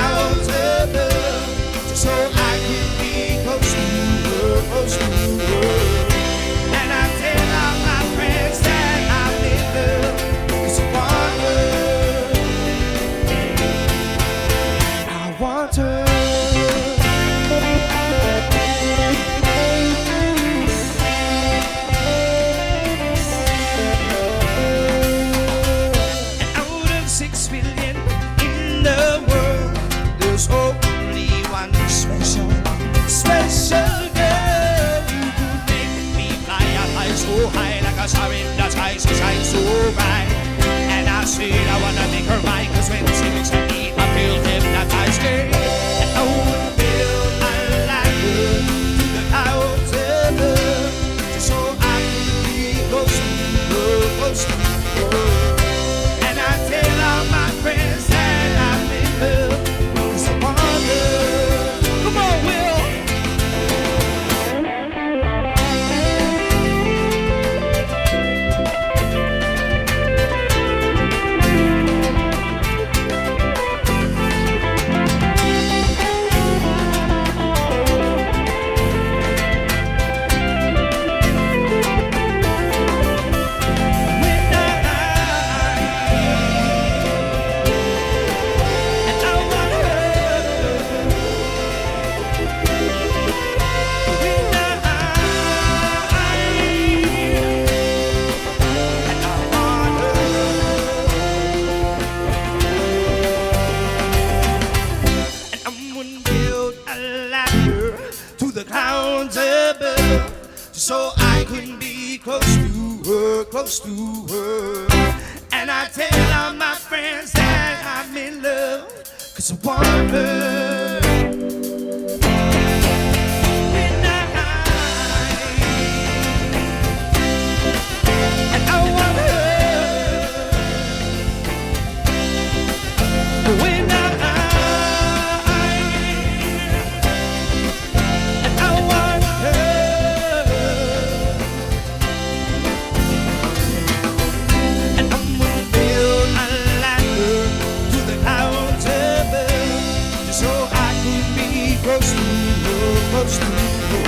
clouds above, just so I could be close to her, close to her. And I tell all my friends that I'm in love, 'cause I want her, I want her. Special girl, you could make me fly up high, so high, like a star in the sky, she shines so bright. And I said I wanna make her mine, 'cause when she looks at me, I feel hypnotized. And I would build a ladder to the clouds above, just so I could be close to her, close to her. And I tell all my friends that I'm in love, 'cause I want her. Come on, Will. So I can be close to her, close to her. And I tell all my friends that I'm in love, 'cause I want her. And I want her. When close to her, close to her.